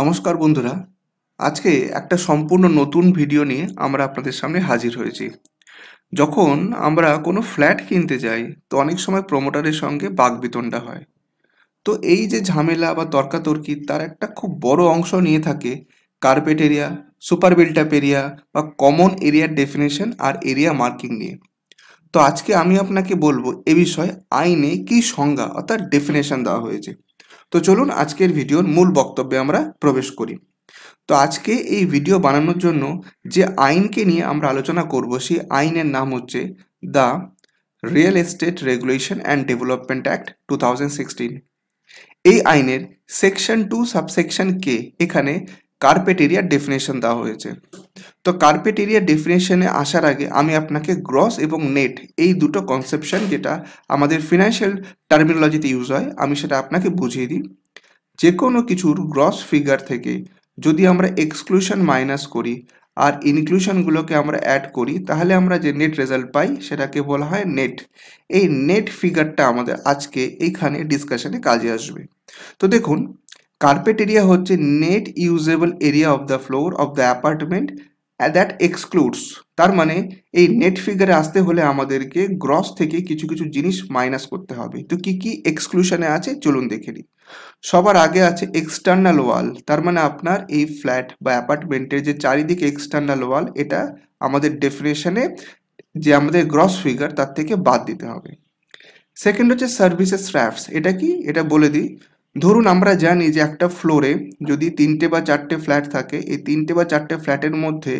নমস্কার বন্ধুরা, আজকে একটা সম্পূর্ণ নতুন ভিডিও নিয়ে আমরা আপনাদের সামনে হাজির হয়েছি। যখন আমরা কোনো ফ্ল্যাট কিনতে যাই তো অনেক সময় প্রমোটারের সঙ্গে বাকবিতণ্ডা হয়। তো এই যে ঝামেলা বা তর্কাতর্কি তার একটা খুব বড় অংশ নিয়ে থাকে carpet area, super built up area বা কমন এরিয়ার ডেফিনেশন আর এরিয়া মার্কিং নিয়ে। তো আজকে আমি আপনাকে বলবো এ বিষয়ে আইনে কি সংজ্ঞা অর্থাৎ ডেফিনেশন দেওয়া হয়েছে। তো চলুন আজকের ভিডিওর মূল বক্তব্যে আমরা প্রবেশ করি। তো আজকে এই ভিডিও বানানোর জন্য যে আইনকে নিয়ে আমরা আলোচনা করব সেই আইনের নাম হচ্ছে the real estate regulation and development act 2016। এই আইনের সেকশন 2 সাবসেকশন কে এখানে কার্পেট এরিয়ার ডেফিনেশন দেওয়া হয়েছে। তো কার্পেট এরিয়ার ডেফিনেশনে আসার আগে আমি আপনাকে গ্রস এবং নেট এই দুটো কনসেপশন যেটা আমাদের ফিনান্সিয়াল টার্মিনোলজিতে ইউজ হয় আমি সেটা আপনাকে বুঝিয়ে দিই। যে কোনো কিছুর গ্রস ফিগার থেকে যদি আমরা এক্সক্লুশন মাইনাস করি আর ইনক্লুশনগুলোকে আমরা অ্যাড করি তাহলে আমরা যে নেট রেজাল্ট পাই সেটাকে বলা হয় নেট। এই নেট ফিগারটা আমাদের আজকে এইখানে ডিসকাশনে কাজে আসবে। তো দেখুন, কার্পেট এরিয়া হচ্ছে net usable area of the floor of the apartment that excludes. তার মানে এই নেট ফিগারে আসতে হলে আমাদেরকে গ্রস থেকে কিছু কিছু জিনিস মাইনাস করতে হবে। তো কি কি এক্সক্লুশনে আছে চলুন দেখে নিই। সবার আগে আছে এক্সটার্নাল ওয়াল। তার মানে আপনার এই ফ্ল্যাট বা অ্যাপার্টমেন্টের যে চারিদিকে এক্সটার্নাল ওয়াল এটা আমাদের ডেফিনেশনে যে আমাদের গ্রস ফিগার তার থেকে বাদ দিতে হবে। সেকেন্ড হচ্ছে সার্ভিসেস স্ল্যাবস। এটা কি এটা বলে দিই। ধরুন আমরা জানি যে একটা ফ্লোরে যদি 3টে বা 4টে ফ্ল্যাট থাকে, এই 3টে বা 4টে ফ্ল্যাটের মধ্যে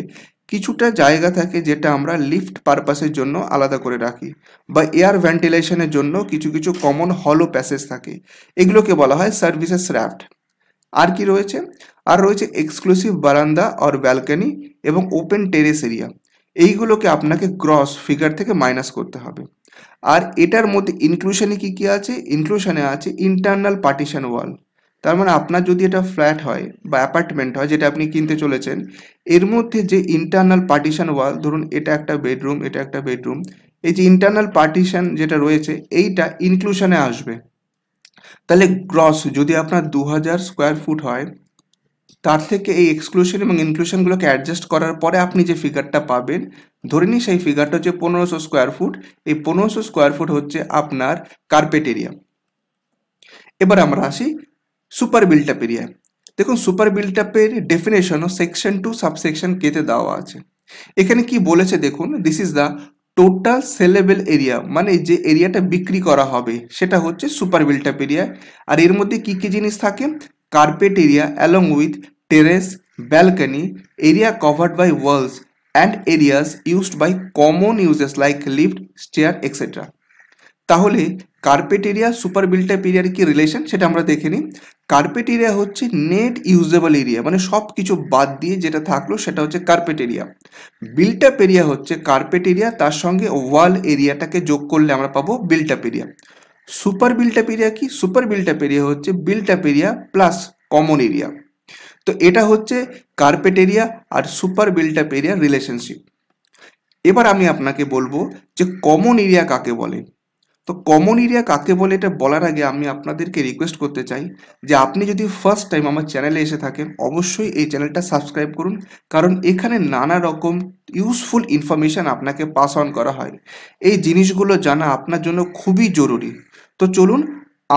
কিছুটা জায়গা থাকে যেটা আমরা লিফট পারপাসের জন্য আলাদা করে রাখি, বা এয়ার ভেন্টিলেশনের জন্য কিছু কিছু কমন হলো প্যাসেজ থাকে, এগুলোকে বলা হয় সার্ভিসেস শ্যাফট। আর কি রয়েছে? আর রয়েছে এক্সক্লুসিভ বারান্দা অর ব্যালকনি এবং ওপেন টেরেস এরিয়া। এইগুলোকে আপনাকে গ্রস ফিগার থেকে মাইনাস করতে হবে। আর এটার মধ্যে ইনক্লুশনে কি কি আছে? ইনক্লুশনে আছে ইন্টারনাল পার্টিশন ওয়াল। তার মানে আপনার যদি এটা ফ্ল্যাট হয় বা অ্যাপার্টমেন্ট হয় যেটা আপনি কিনতে চলেছেন, এর মধ্যে যে ইন্টারনাল পার্টিশন ওয়াল, ধরুন এটা একটা বেডরুম, এটা একটা বেডরুম, এই যে ইন্টারনাল পার্টিশন যেটা রয়েছে এইটা ইনক্লুশনে আসবে। তাহলে গ্রস যদি আপনার 2000 স্কোয়ার ফুট হয়, তার থেকে এই এক্সক্লুশন এবং ইনক্লুশনগুলোকে অ্যাডজাস্ট করার পরে আপনি যে ফিগারটা পাবেন, ধরে নিই সেই ফিগারটা হচ্ছে 1500 স্কোয়ার ফুট। এই 1500 স্কোয়ার ফুট হচ্ছে আপনার কার্পেট এরিয়া। এবার আমরা আসি সুপার বিল্ট আপ এরিয়া। দেখুন, সুপার বিল্ট আপের ডেফিনেশনও সেকশন 2 সাবসেকশন কেতে দেওয়া আছে। এখানে কি বলেছে দেখুন, this is the total saleable area, মানে যে এরিয়াটা বিক্রি করা হবে সেটা হচ্ছে সুপার বিল্ট আপ এরিয়া। আর এর মধ্যে কি কি জিনিস থাকে? Carpet area along with terrace, balcony, area covered by walls and areas used by common uses like lift, stair extra. তাহলে carpet area super built up এরিয়ার কি রিলেশন সেটা আমরা দেখে নিই। কার্পেট এরিয়া হচ্ছে নেট ইউজেবল এরিয়া, মানে সব কিছু বাদ দিয়ে যেটা থাকলো সেটা হচ্ছে carpet area. Built up area হচ্ছে কার্পেট এরিয়া, তার সঙ্গে ওয়াল এরিয়াটাকে যোগ করলে আমরা পাবো built up area. Super built up area কি? সুপার বিল্ট আপ এরিয়া হচ্ছে built up area plus common area. তো এটা হচ্ছে কার্পেট এরিয়া আর সুপার বিল্ট আপ এরিয়ার রিলেশনশিপ। এবার আমি আপনাকে বলবো যে কমন এরিয়া কাকে বলে। তো কমন এরিয়া কাকে বলে এটা বলার আগে আমি আপনাদেরকে রিকোয়েস্ট করতে চাই যে আপনি যদি ফার্স্ট টাইম আমার চ্যানেলে এসে থাকেন অবশ্যই এই চ্যানেলটা সাবস্ক্রাইব করুন, কারণ এখানে নানা রকম ইউজফুল ইনফরমেশান আপনাকে পাস অন করা হয়। এই জিনিসগুলো জানা আপনার জন্য খুবই জরুরি। তো চলুন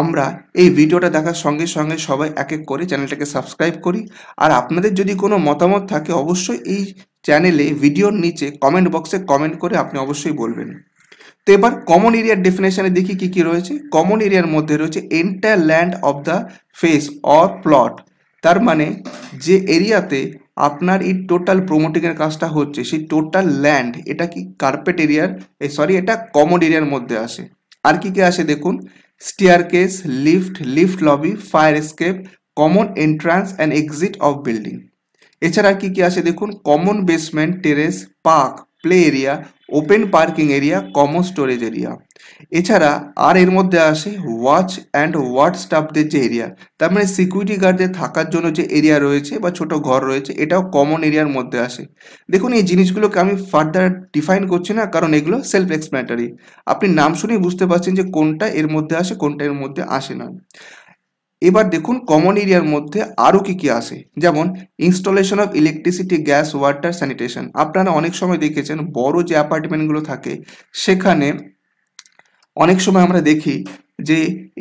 আমরা এই ভিডিওটা দেখার সঙ্গে সঙ্গে সবাই এক এক করে চ্যানেলটাকে সাবস্ক্রাইব করি। আর আপনাদের যদি কোনো মতামত থাকে অবশ্যই এই চ্যানেলে ভিডিওর নিচে কমেন্ট বক্সে কমেন্ট করে আপনি অবশ্যই বলবেন। তো এবার কমন এরিয়ার ডেফিনেশনে দেখি কি কি রয়েছে। কমন এরিয়ার মধ্যে রয়েছে entire land of the face or plot. তার মানে যে এরিয়াতে আপনার এই টোটাল প্রমোটিংয়ের কাজটা হচ্ছে সেই টোটাল ল্যান্ড, এটা কি কার্পেট এরিয়ার এটা কমন এরিয়ার মধ্যে আসে। আর কি কি আসে দেখুন, staircase, lift, lift lobby, fire escape, common entrance and exit of building. এছাড়া কি কি আসে দেখুন, common basement, terrace, park, play area, open parking area, common storage area. এছাড়া আর এর মধ্যে আসে ওয়াচ অ্যান্ড ওয়ার্ড স্টাফদের যে এরিয়া, তার মানে সিকিউরিটি গার্ডদের থাকার জন্য যে এরিয়া রয়েছে বা ছোট ঘর রয়েছে এটাও কমন এরিয়ার মধ্যে আসে। দেখুন এই জিনিসগুলোকে আমি ফার্দার ডিফাইন করছি না, কারণ এগুলো সেলফ এক্সপ্লেনেটারি। আপনি নাম শুনেই বুঝতে পারছেন যে কোনটা এর মধ্যে আসে কোনটা এর মধ্যে আসে না। এবার দেখুন কমন এরিয়ার মধ্যে আরও কি কি আসে, যেমন installation of electricity, gas, water, sanitation. আপনারা অনেক সময় দেখেছেন বড় যে অ্যাপার্টমেন্টগুলো থাকে সেখানে অনেক সময় আমরা দেখি যে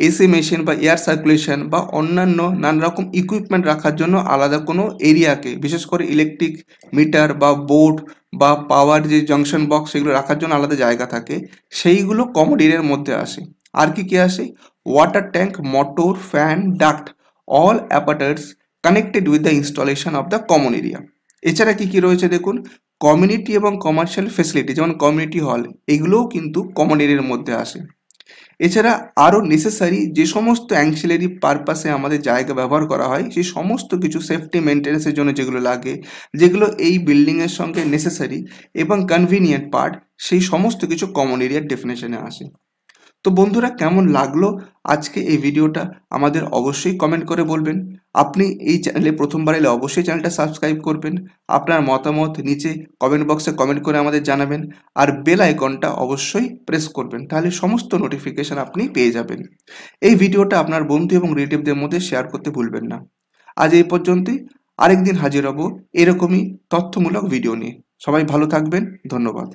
এসি মেশিন বা এয়ার সার্কুলেশন বা অন্যান্য নানা রকম ইকুইপমেন্ট রাখার জন্য আলাদা কোনো এরিয়াকে, বিশেষ করে ইলেকট্রিক মিটার বা বোর্ড বা পাওয়ার যে জাংশন বক্স সেগুলো রাখার জন্য আলাদা জায়গা থাকে, সেইগুলো কমন এরিয়ার মধ্যে আসে। আর কি কি আসে? Water tank, motor, fan, duct, all অ্যাপারেটস connected with the installation of the common area. এছাড়া কি কি রয়েছে দেখুন, কমিউনিটি এবং কমার্শিয়াল ফেসিলিটি, যেমন কমিউনিটি হল, এগুলোও কিন্তু কমন এরিয়ার মধ্যে আসে। এছাড়া আরও নেসেসারি যে সমস্ত অ্যাংসিলারি পারপাসে আমাদের জায়গা ব্যবহার করা হয়, সেই সমস্ত কিছু সেফটি মেনটেন্যান্সের জন্য যেগুলো লাগে, যেগুলো এই বিল্ডিংয়ের সঙ্গে নেসেসারি এবং কনভিনিয়েন্ট পার্ট, সেই সমস্ত কিছু কমন এরিয়ার ডেফিনেশনে আসে। তো বন্ধুরা, কেমন লাগলো আজকে এই ভিডিওটা আমাদের অবশ্যই কমেন্ট করে বলবেন। আপনি এই চ্যানেলে প্রথমবার এলে অবশ্যই চ্যানেলটা সাবস্ক্রাইব করবেন। আপনার মতামত নিচে কমেন্ট বক্সে কমেন্ট করে আমাদের জানাবেন। আর বেল আইকনটা অবশ্যই প্রেস করবেন, তাহলে সমস্ত নোটিফিকেশান আপনি পেয়ে যাবেন। এই ভিডিওটা আপনার বন্ধু এবং রিলেটিভদের মধ্যে শেয়ার করতে ভুলবেন না। আজ এই পর্যন্তই। আরেকদিন হাজির হব এরকমই তথ্যমূলক ভিডিও নিয়ে। সবাই ভালো থাকবেন। ধন্যবাদ।